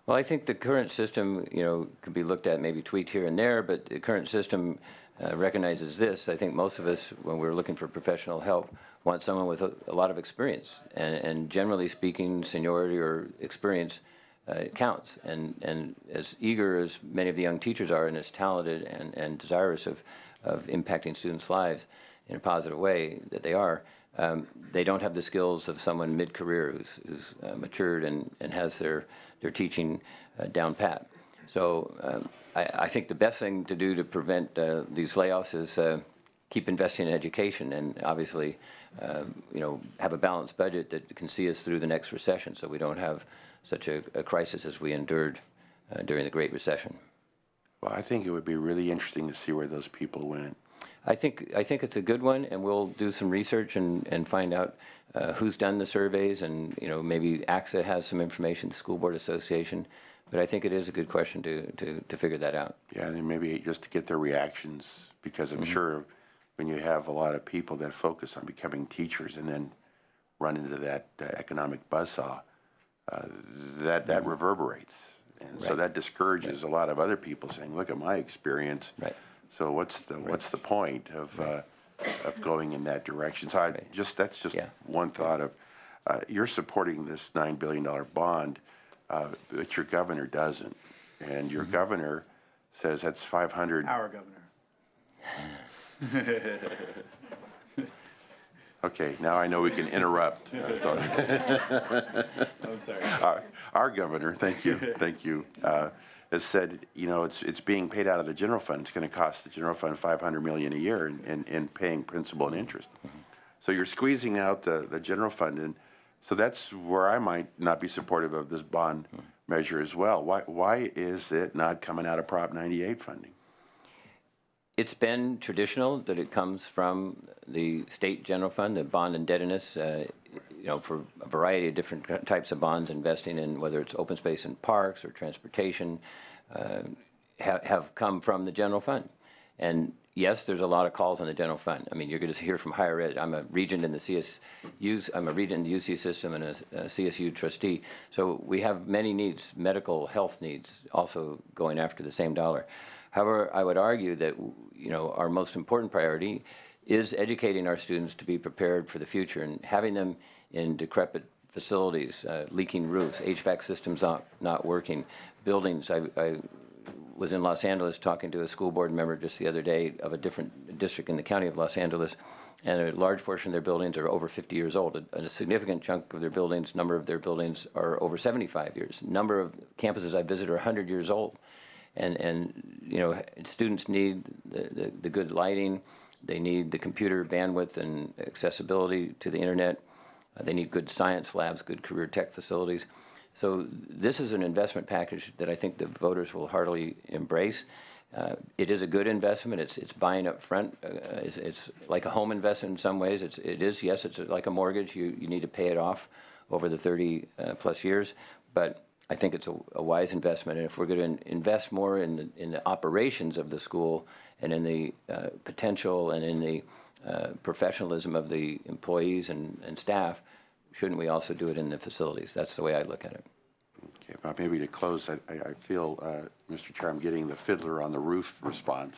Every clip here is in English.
Well, I think the current system, could be looked at, maybe tweaked here and there, but the current system recognizes this. I think most of us, when we're looking for professional help, want someone with a lot of experience. And generally speaking, seniority or experience counts. And as eager as many of the young teachers are and as talented and desirous of impacting students' lives in a positive way that they are, they don't have the skills of someone mid-career who's matured and has their teaching down pat. So I think the best thing to do to prevent these layoffs is keep investing in education and obviously, have a balanced budget that can see us through the next recession so we don't have such a crisis as we endured during the Great Recession. Well, I think it would be really interesting to see where those people went. I think it's a good one, and we'll do some research and find out who's done the surveys, and maybe AXA has some information, the School Board Association, but I think it is a good question to figure that out. Yeah, and maybe just to get their reactions, because I'm sure when you have a lot of people that focus on becoming teachers and then run into that economic buzzsaw, that reverberates, and so that discourages a lot of other people saying, "Look at my experience." Right. So what's the point of going in that direction? So that's just one thought of you're supporting this $9 billion bond, but your governor doesn't, and your governor says that's 500. Our governor. Okay, now I know we can interrupt. I'm sorry. Our governor, thank you, has said, it's being paid out of the general fund. It's going to cost the general fund $500 million a year in paying principal and interest. So you're squeezing out the general fund, and so that's where I might not be supportive of this bond measure as well. Why is it not coming out of Prop 98 funding? It's been traditional that it comes from the state general fund, the bond indebtedness, for a variety of different types of bonds, investing in whether it's open space and parks or transportation, have come from the general fund. And yes, there's a lot of calls on the general fund. I mean, you're going to hear from higher ed. I'm a regent in the CSU. I'm a regent in the UC system and a CSU trustee. So we have many needs, medical health needs, also going after the same dollar. However, I would argue that, our most important priority is educating our students to be prepared for the future and having them in decrepit facilities, leaking roofs, HVAC systems not working, buildings. I was in Los Angeles talking to a school board member just the other day of a different district in the county of Los Angeles, and a large portion of their buildings are over 50 years old. A significant chunk of their buildings, number of their buildings are over 75 years. Number of campuses I visit are 100 years old. And students need the good lighting. They need the computer bandwidth and accessibility to the internet. They need good science labs, good career tech facilities. So this is an investment package that I think the voters will heartily embrace. It is a good investment. It's buying up front. It's like a home investment in some ways. Yes, it's like a mortgage. You need to pay it off over the 30 plus years, but I think it's a wise investment, and if we're going to invest more in the operations of the school and in the potential and in the professionalism of the employees and staff, shouldn't we also do it in the facilities? That's the way I look at it. Okay, well, maybe to close, I feel, Mr. Chair, I'm getting the fiddler on the roof response,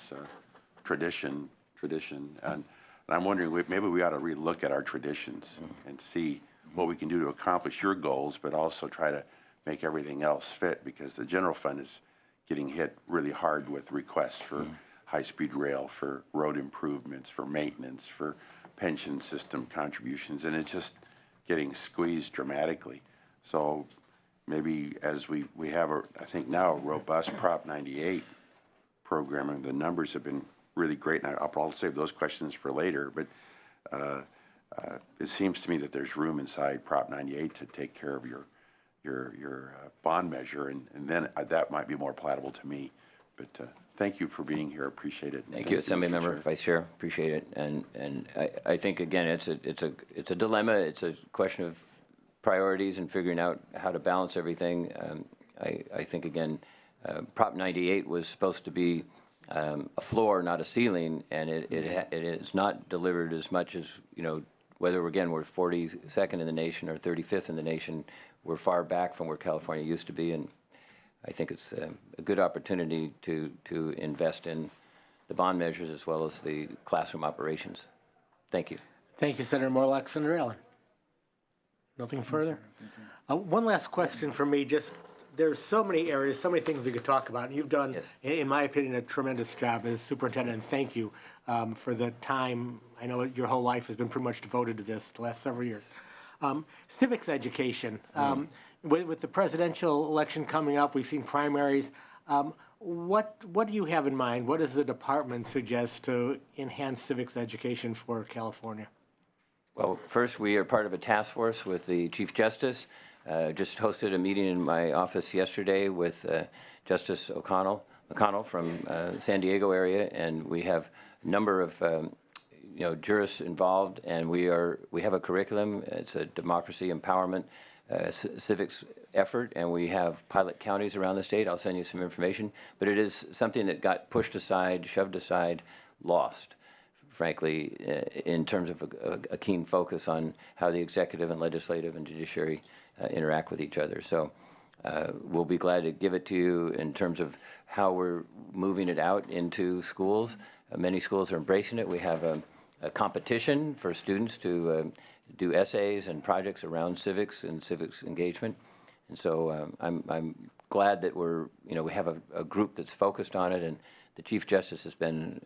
tradition, and I'm wondering maybe we ought to relook at our traditions and see what we can do to accomplish your goals, but also try to make everything else fit, because the general fund is getting hit really hard with requests for high-speed rail, for road improvements, for maintenance, for pension system contributions, and it's just getting squeezed dramatically. So maybe as we have, I think now, a robust Prop 98 program, and the numbers have been really great, and I'll probably save those questions for later, but it seems to me that there's room inside Prop 98 to take care of your bond measure, and then that might be more palatable to me. But thank you for being here. Appreciate it. Thank you, Assembly Member, Vice Chair. Appreciate it. And I think again, it's a dilemma. It's a question of priorities and figuring out how to balance everything. I think again, Prop 98 was supposed to be a floor, not a ceiling, and it is not delivered as much as whether again we're 42nd in the nation or 35th in the nation. We're far back from where California used to be, and I think it's a good opportunity to invest in the bond measures as well as the classroom operations. Thank you. Thank you, Senator Morlock. Senator Allen? Nothing further? One last question for me. Just there's so many areas, so many things we could talk about. And you've done, Yes. in my opinion, a tremendous job as superintendent. And thank you for the time. I know your whole life has been pretty much devoted to this the last several years. Civics education. With the presidential election coming up, we've seen primaries. What do you have in mind? What does the department suggest to enhance civics education for California? Well, first, we are part of a task force with the Chief Justice. Just hosted a meeting in my office yesterday with Justice McConnell from San Diego area, and we have a number of jurists involved, and we have a curriculum. It's a democracy empowerment civics effort, and we have pilot counties around the state. I'll send you some information, but it is something that got pushed aside, shoved aside, lost, frankly, in terms of a keen focus on how the executive and legislative and judiciary interact with each other. So we'll be glad to give it to you in terms of how we're moving it out into schools. Many schools are embracing it. We have a competition for students to do essays and projects around civics and civics engagement. And so I'm glad that we have a group that's focused on it, and the Chief Justice has been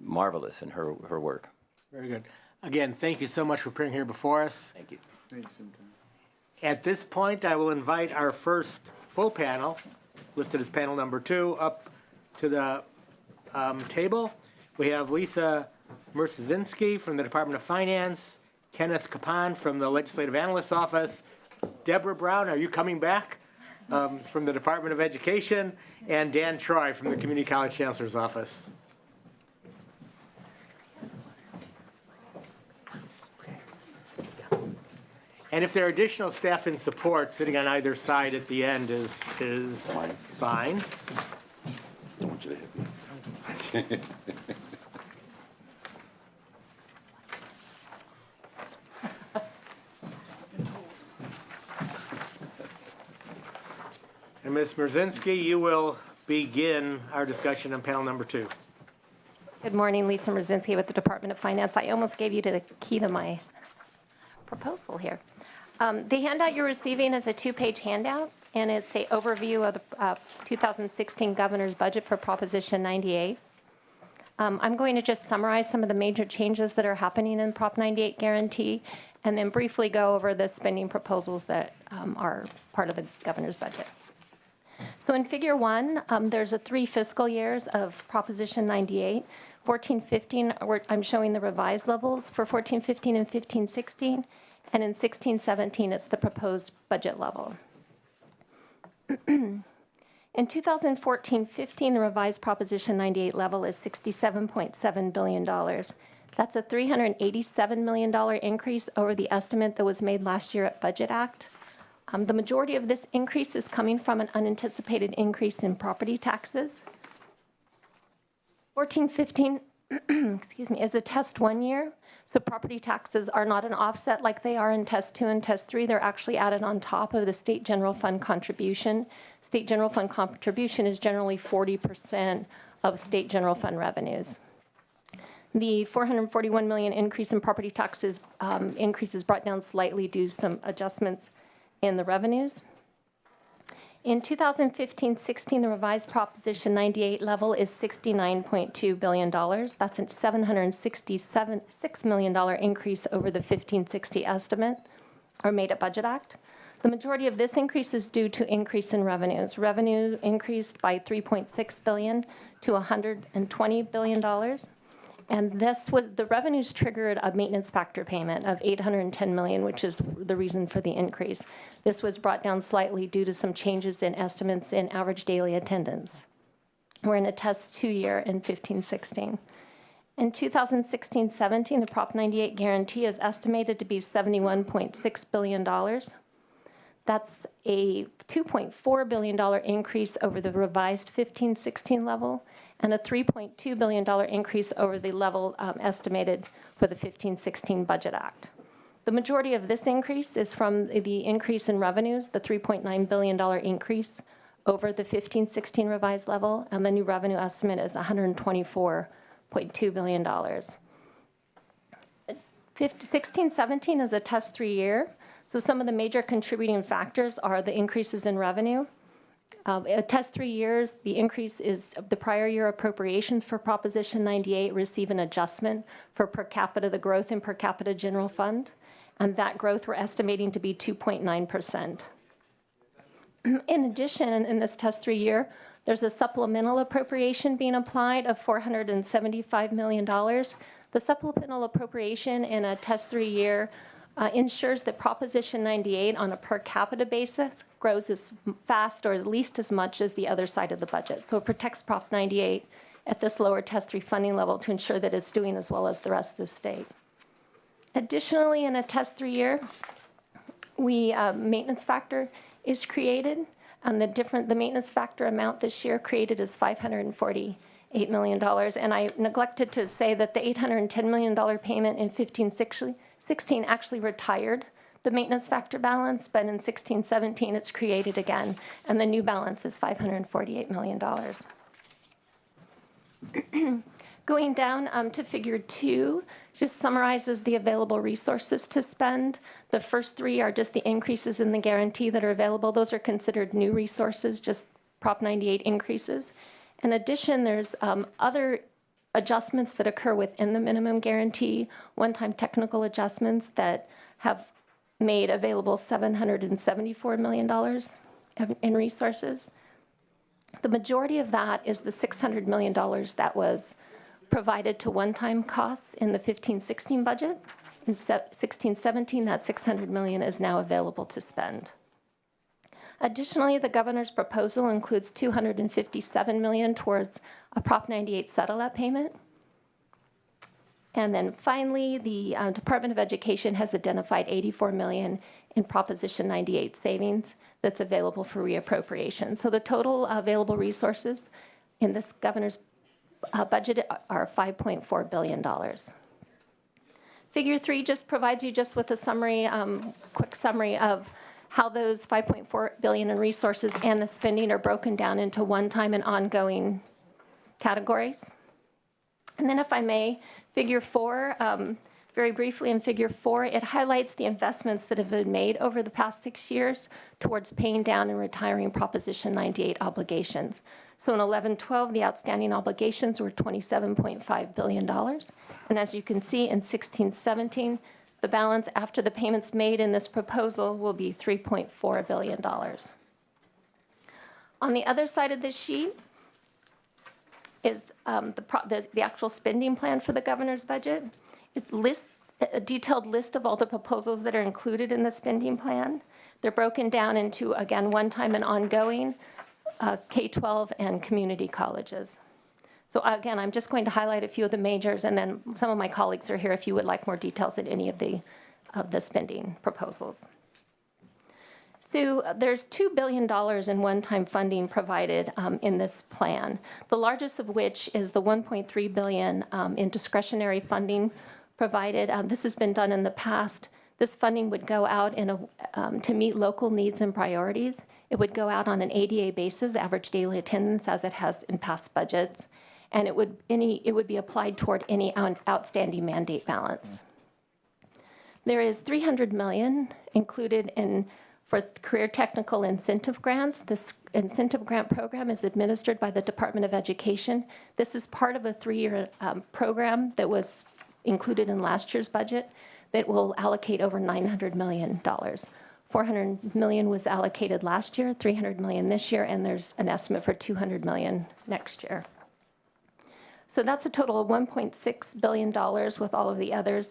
marvelous in her work. Very good. Again, thank you so much for appearing here before us. Thank you. Thanks. At this point, I will invite our first full panel, listed as panel number 2, up to the table. We have Lisa Merszynski from the Department of Finance, Kenneth Capon from the Legislative Analyst's Office, Deborah Brown, are you coming back, from the Department of Education, and Dan Troy from the Community College Chancellor's Office. And if there are additional staff in support, sitting on either side at the end is fine. Don't want you to hit me. And Ms. Merszynski, you will begin our discussion on panel number 2. Good morning, Lisa Merszynski with the Department of Finance. I almost gave you the key to my proposal here. The handout you're receiving is a 2-page handout, and it's an overview of the 2016 governor's budget for Proposition 98. I'm going to just summarize some of the major changes that are happening in Prop 98 guarantee, and then briefly go over the spending proposals that are part of the governor's budget. So in Figure 1, there's 3 fiscal years of Proposition 98. 14-15, I'm showing the revised levels for 14-15 and 15-16, and in 16-17, it's the proposed budget level. In 2014-15, the revised Proposition 98 level is $67.7 billion. That's a $387 million increase over the estimate that was made last year at Budget Act. The majority of this increase is coming from an unanticipated increase in property taxes. 14-15 excuse me, is a Test 1 year, so property taxes are not an offset like they are in Test 2 and Test 3. They're actually added on top of the State General Fund contribution. State General Fund contribution is generally 40% of State General Fund revenues. The $441 million increase in property taxes increases brought down slightly due to some adjustments in the revenues. In 2015-16, the revised Proposition 98 level is $69.2 billion. That's a $766 million increase over the 15-60 estimate, or made at Budget Act. The majority of this increase is due to increase in revenues. Revenue increased by $3.6 billion to $120 billion. And the revenues triggered a maintenance factor payment of $810 million, which is the reason for the increase. This was brought down slightly due to some changes in estimates in average daily attendance. We're in a Test 2 year in 15-16. In 2016-17, the Prop 98 guarantee is estimated to be $71.6 billion. That's a $2.4 billion increase over the revised 15-16 level, and a $3.2 billion increase over the level estimated for the 15-16 Budget Act. The majority of this increase is from the increase in revenues, the $3.9 billion increase over the 15-16 revised level, and the new revenue estimate is $124.2 billion. 16-17 is a test 3 year, so some of the major contributing factors are the increases in revenue. A test 3 years, the increase is the prior year appropriations for Proposition 98 receive an adjustment for per capita, the growth in per capita general fund, and that growth we're estimating to be 2.9%. In addition, in this test 3 year, there's a supplemental appropriation being applied of $475 million. The supplemental appropriation in a test 3 year ensures that Proposition 98 on a per capita basis grows as fast or at least as much as the other side of the budget. So it protects Prop 98 at this lower test 3 funding level to ensure that it's doing as well as the rest of the state. Additionally, in a test 3 year, maintenance factor is created, and the maintenance factor amount this year created is $548 million. And I neglected to say that the $810 million payment in 15-16 actually retired the maintenance factor balance, but in 16-17 it's created again, and the new balance is $548 million. Going down to figure 2, just summarizes the available resources to spend. The first 3 are just the increases in the guarantee that are available. Those are considered new resources, just Prop 98 increases. In addition, there's other adjustments that occur within the minimum guarantee, one-time technical adjustments that have made available $774 million in resources. The majority of that is the $600 million that was provided to one-time costs in the 15-16 budget. In 16-17, that $600 million is now available to spend. Additionally, the governor's proposal includes $257 million towards a Prop 98 settle-out payment. And then finally, the Department of Education has identified $84 million in Proposition 98 savings that's available for reappropriation. So the total available resources in this governor's budget are $5.4 billion. Figure 3 just provides you just with a summary, quick summary of how those $5.4 billion in resources and the spending are broken down into one-time and ongoing categories. And then if I may, figure 4, very briefly in figure 4, it highlights the investments that have been made over the past 6 years towards paying down and retiring Proposition 98 obligations. So in 11-12, the outstanding obligations were $27.5 billion. And as you can see in 16-17, the balance after the payments made in this proposal will be $3.4 billion. On the other side of this sheet is the actual spending plan for the governor's budget. It lists a detailed list of all the proposals that are included in the spending plan. They're broken down into, again, one-time and ongoing, K-12 and community colleges. So again, I'm just going to highlight a few of the majors, and then some of my colleagues are here if you would like more details in any of the spending proposals. So there's $2 billion in one-time funding provided in this plan, the largest of which is the $1.3 billion in discretionary funding provided. This has been done in the past. This funding would go out to meet local needs and priorities. It would go out on an ADA basis, average daily attendance, as it has in past budgets, and it would be applied toward any outstanding mandate balance. There is $300 million included for career technical incentive grants. This incentive grant program is administered by the Department of Education. This is part of a 3-year program that was included in last year's budget that will allocate over $900 million. $400 million was allocated last year, $300 million this year, and there's an estimate for $200 million next year. So that's a total of $1.6 billion with all of the others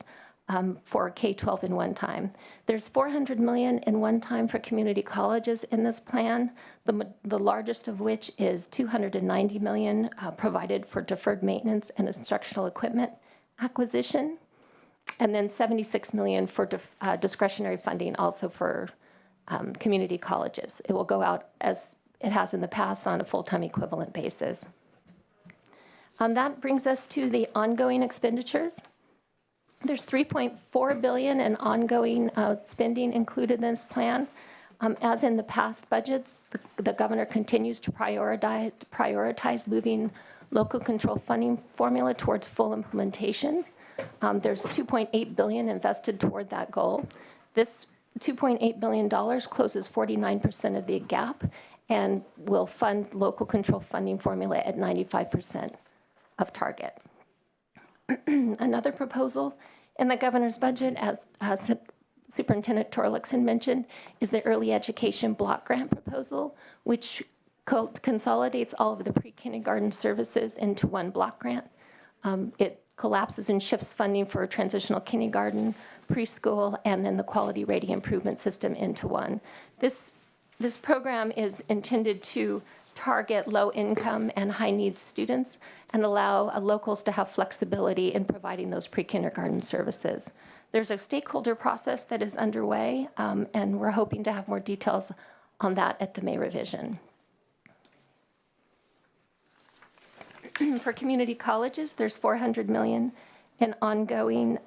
for K-12 in one time. There's $400 million in one time for community colleges in this plan, the largest of which is $290 million provided for deferred maintenance and instructional equipment acquisition, and then $76 million for discretionary funding also for community colleges. It will go out, as it has in the past, on a full-time equivalent basis. That brings us to the ongoing expenditures. There's $3.4 billion in ongoing spending included in this plan. As in the past budgets, the governor continues to prioritize moving local control funding formula towards full implementation. There's $2.8 billion invested toward that goal. This $2.8 billion closes 49% of the gap and will fund local control funding formula at 95% of target. Another proposal in the governor's budget, as Superintendent Torlakson mentioned, is the early education block grant proposal, which consolidates all of the pre-kindergarten services into one block grant. It collapses and shifts funding for transitional kindergarten, preschool, and then the quality rating improvement system into one. This program is intended to target low-income and high-needs students and allow locals to have flexibility in providing those pre-kindergarten services. There's a stakeholder process that is underway, and we're hoping to have more details on that at the May revision. For community colleges, there's $400 million in ongoing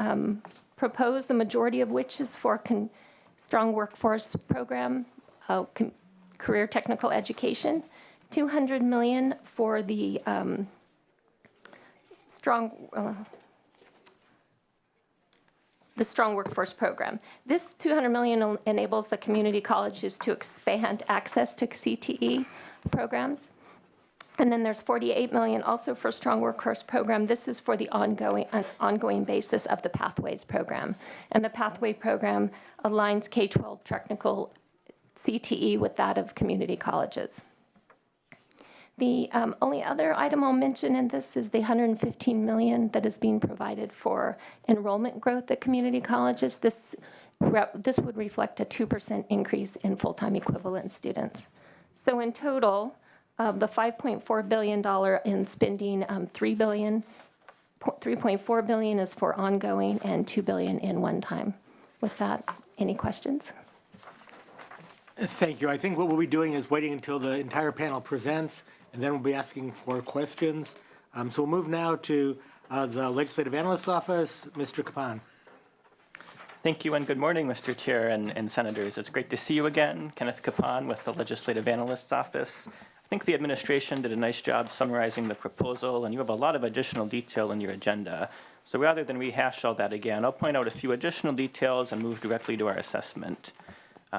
proposed, the majority of which is for strong workforce program, career technical education, $200 million for the strong workforce program. This $200 million enables the community colleges to expand access to CTE programs. And then there's $48 million also for strong workforce program. This is for the ongoing basis of the Pathways program. And the Pathway program aligns K-12 technical CTE with that of community colleges. The only other item I'll mention in this is the $115 million that is being provided for enrollment growth at community colleges. This would reflect a 2% increase in full-time equivalent students. So in total, the $5.4 billion in spending, $3.4 billion is for ongoing and $2 billion in one time. With that, any questions? Thank you. I think what we'll be doing is waiting until the entire panel presents, and then we'll be asking for questions. So we'll move now to the Legislative Analyst's Office. Mr. Capon. Thank you, and good morning, Mr. Chair and Senators. It's great to see you again. Kenneth Capon with the Legislative Analyst's Office. I think the administration did a nice job summarizing the proposal, and you have a lot of additional detail in your agenda. So rather than rehash all that again, I'll point out a few additional details and move directly to our assessment.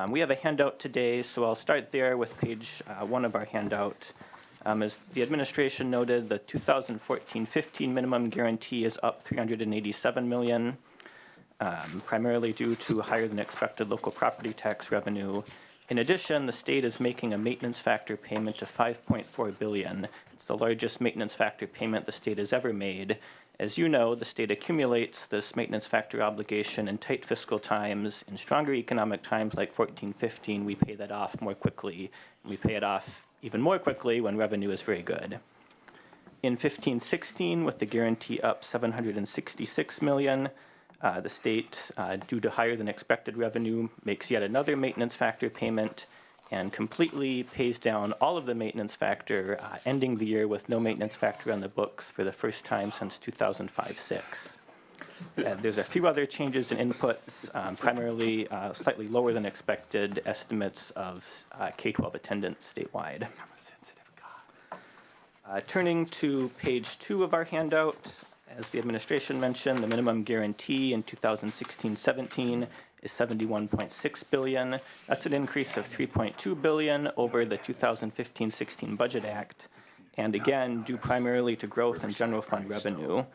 We have a handout today, so I'll start there with page 1 of our handout. As the administration noted, the 2014-15 minimum guarantee is up $387 million, primarily due to higher than expected local property tax revenue. In addition, the state is making a maintenance factor payment of $5.4 billion. It's the largest maintenance factor payment the state has ever made. As you know, the state accumulates this maintenance factor obligation in tight fiscal times. In stronger economic times like 14-15, we pay that off more quickly. We pay it off even more quickly when revenue is very good. In 15-16, with the guarantee up $766 million, the state, due to higher than expected revenue, makes yet another maintenance factor payment and completely pays down all of the maintenance factor, ending the year with no maintenance factor on the books for the first time since 2005-06. There's a few other changes in inputs, primarily slightly lower than expected estimates of K-12 attendance statewide. Turning to page 2 of our handout, as the administration mentioned, the minimum guarantee in 2016-17 is $71.6 billion. That's an increase of $3.2 billion over the 2015-16 Budget Act, and again, due primarily to growth in general fund revenue.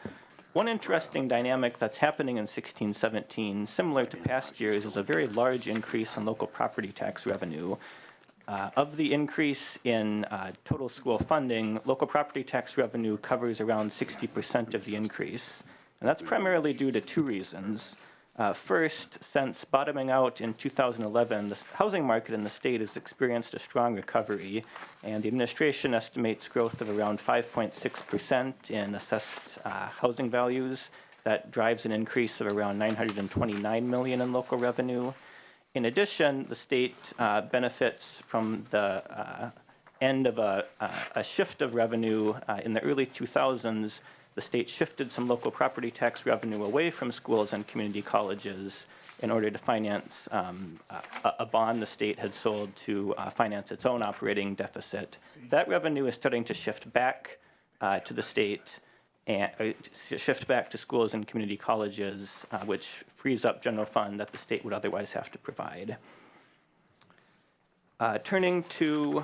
One interesting dynamic that's happening in 16-17, similar to past years, is a very large increase in local property tax revenue. Of the increase in total school funding, local property tax revenue covers around 60% of the increase. And that's primarily due to 2 reasons. First, since bottoming out in 2011, the housing market in the state has experienced a strong recovery, and the administration estimates growth of around 5.6% in assessed housing values. That drives an increase of around $929 million in local revenue. In addition, the state benefits from the end of a shift of revenue in the early 2000s the state shifted some local property tax revenue away from schools and community colleges in order to finance a bond the state had sold to finance its own operating deficit. That revenue is starting to shift back to the state and shift back to schools and community colleges, which frees up general fund that the state would otherwise have to provide. Turning to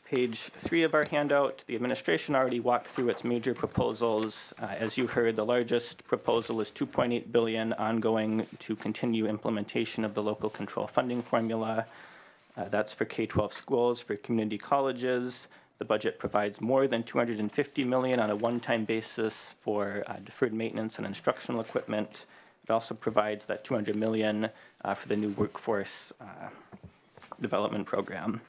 page 3 of our handout, the administration already walked through its major proposals. As you heard, the largest proposal is $2.8 billion ongoing to continue implementation of the local control funding formula. That's for K-12 schools. For community colleges, the budget provides more than $250 million on a one-time basis for deferred maintenance and instructional equipment. It also provides that $200 million for the new workforce development program.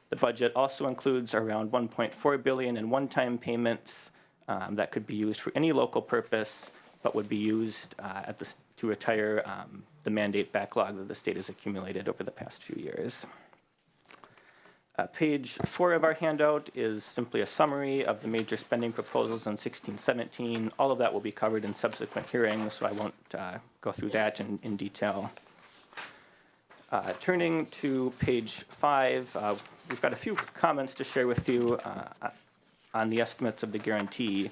The budget also includes around $1.4 billion in one-time payments that could be used for any local purpose, but would be used to retire the mandate backlog that the state has accumulated over the past few years. Page 4 of our handout is simply a summary of the major spending proposals in 16-17. All of that will be covered in subsequent hearings, so I won't go through that in detail. Turning to page 5, we've got a few comments to share with you on the estimates of the guarantee.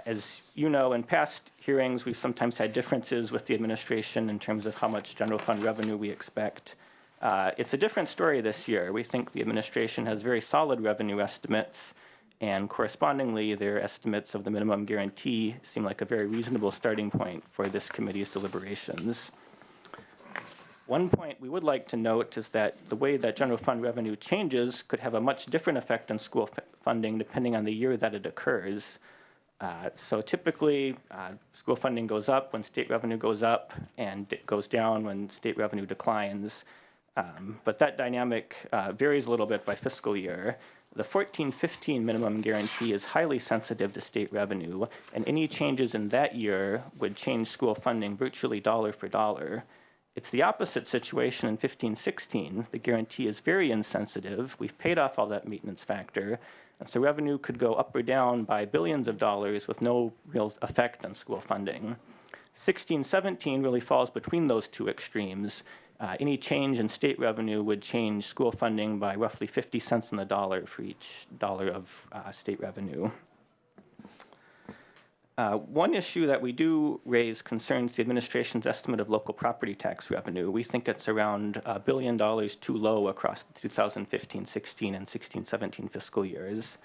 As you know, in past hearings, we've sometimes had differences with the administration in terms of how much general fund revenue we expect. It's a different story this year. We think the administration has very solid revenue estimates, and correspondingly, their estimates of the minimum guarantee seem like a very reasonable starting point for this committee's deliberations. One point we would like to note is that the way that general fund revenue changes could have a much different effect on school funding depending on the year that it occurs. So typically, school funding goes up when state revenue goes up, and it goes down when state revenue declines. But that dynamic varies a little bit by fiscal year. The 14-15 minimum guarantee is highly sensitive to state revenue, and any changes in that year would change school funding virtually dollar for dollar. It's the opposite situation in 15-16. The guarantee is very insensitive. We've paid off all that maintenance factor, and so revenue could go up or down by billions of dollars with no real effect on school funding. 16-17 really falls between those two extremes. Any change in state revenue would change school funding by roughly 50 cents on the dollar for each dollar of state revenue. One issue that we do raise concerns the administration's estimate of local property tax revenue. We think it's around $1 billion too low across the 2015-16 and 16-17 fiscal years.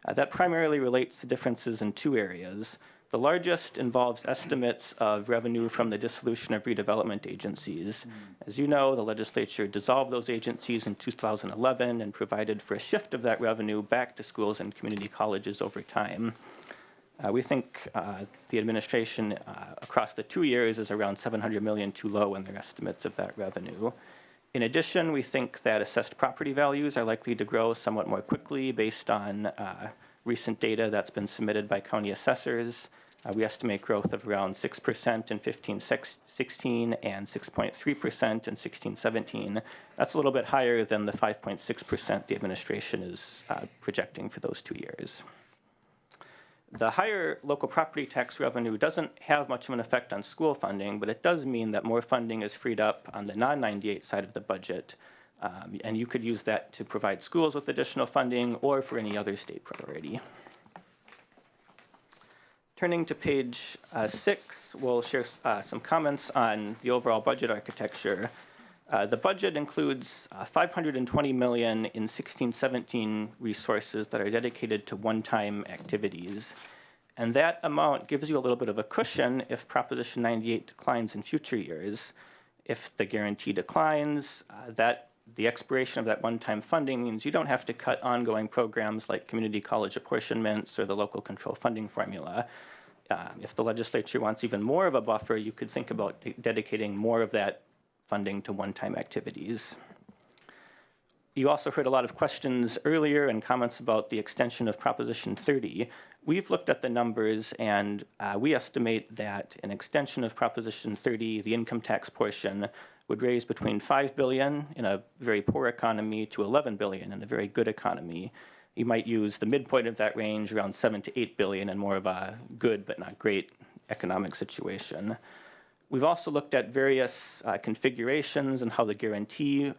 That primarily relates to differences in two areas. The largest involves estimates of revenue from the dissolution of redevelopment agencies. As you know, the legislature dissolved those agencies in 2011 and provided for a shift of that revenue back to schools and community colleges over time. We think the administration across the 2 years is around $700 million too low in their estimates of that revenue. In addition, we think that assessed property values are likely to grow somewhat more quickly based on recent data that's been submitted by county assessors. We estimate growth of around 6% in 15-16 and 6.3% in 16-17. That's a little bit higher than the 5.6% the administration is projecting for those 2 years. The higher local property tax revenue doesn't have much of an effect on school funding, but it does mean that more funding is freed up on the non-98 side of the budget. And you could use that to provide schools with additional funding or for any other state priority. Turning to page 6, we'll share some comments on the overall budget architecture. The budget includes $520 million in 16-17 resources that are dedicated to one-time activities. And that amount gives you a little bit of a cushion if Proposition 98 declines in future years. If the guarantee declines, the expiration of that one-time funding means you don't have to cut ongoing programs like community college apportionments or the local control funding formula. If the legislature wants even more of a buffer, you could think about dedicating more of that funding to one-time activities. You also heard a lot of questions earlier and comments about the extension of Proposition 30. We've looked at the numbers, and we estimate that an extension of Proposition 30, the income tax portion, would raise between $5 billion in a very poor economy to $11 billion in a very good economy. You might use the midpoint of that range, around 7 to 8 billion, and more of a good but not great economic situation. We've also looked at various configurations and how the guarantee,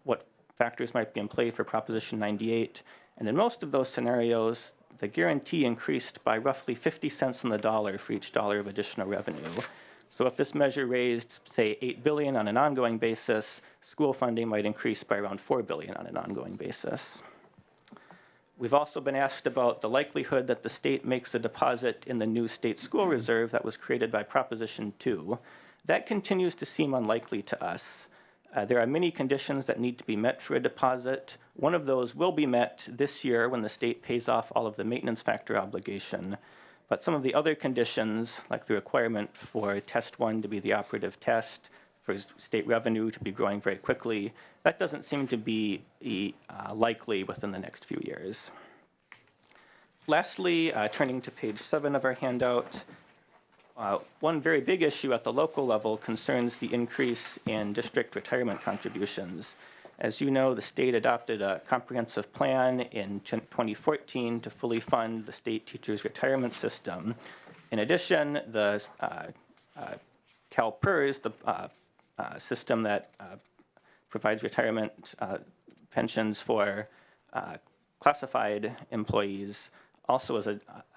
what factors might be in play for Proposition 98. And in most of those scenarios, the guarantee increased by roughly 50 cents on the dollar for each dollar of additional revenue. So if this measure raised, say, 8 billion on an ongoing basis, school funding might increase by around 4 billion on an ongoing basis. We've also been asked about the likelihood that the state makes a deposit in the new state school reserve that was created by Proposition 2. That continues to seem unlikely to us. There are many conditions that need to be met for a deposit. One of those will be met this year when the state pays off all of the maintenance factor obligation. But some of the other conditions, like the requirement for Test 1 to be the operative test, for state revenue to be growing very quickly, that doesn't seem to be likely within the next few years. Lastly, turning to page 7 of our handout, one very big issue at the local level concerns the increase in district retirement contributions. As you know, the state adopted a comprehensive plan in 2014 to fully fund the state teachers' retirement system. In addition, the CalPERS, the system that provides retirement pensions for classified employees, also is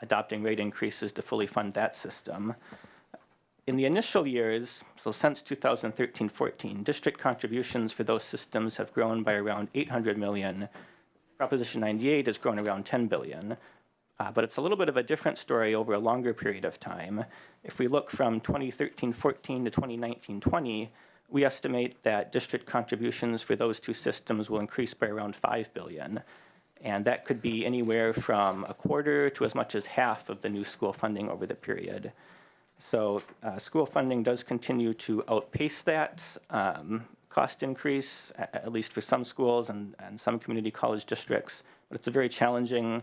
adopting rate increases to fully fund that system. In the initial years, so since 2013-14, district contributions for those systems have grown by around 800 million. Proposition 98 has grown around 10 billion. But it's a little bit of a different story over a longer period of time. If we look from 2013-14 to 2019-20, we estimate that district contributions for those two systems will increase by around 5 billion. And that could be anywhere from a quarter to as much as half of the new school funding over the period. So school funding does continue to outpace that cost increase, at least for some schools and some community college districts. But it's a very challenging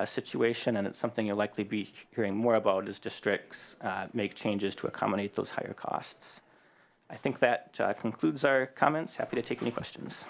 situation, and it's something you'll likely be hearing more about as districts make changes to accommodate those higher costs. I think that concludes our comments. Happy to take any questions.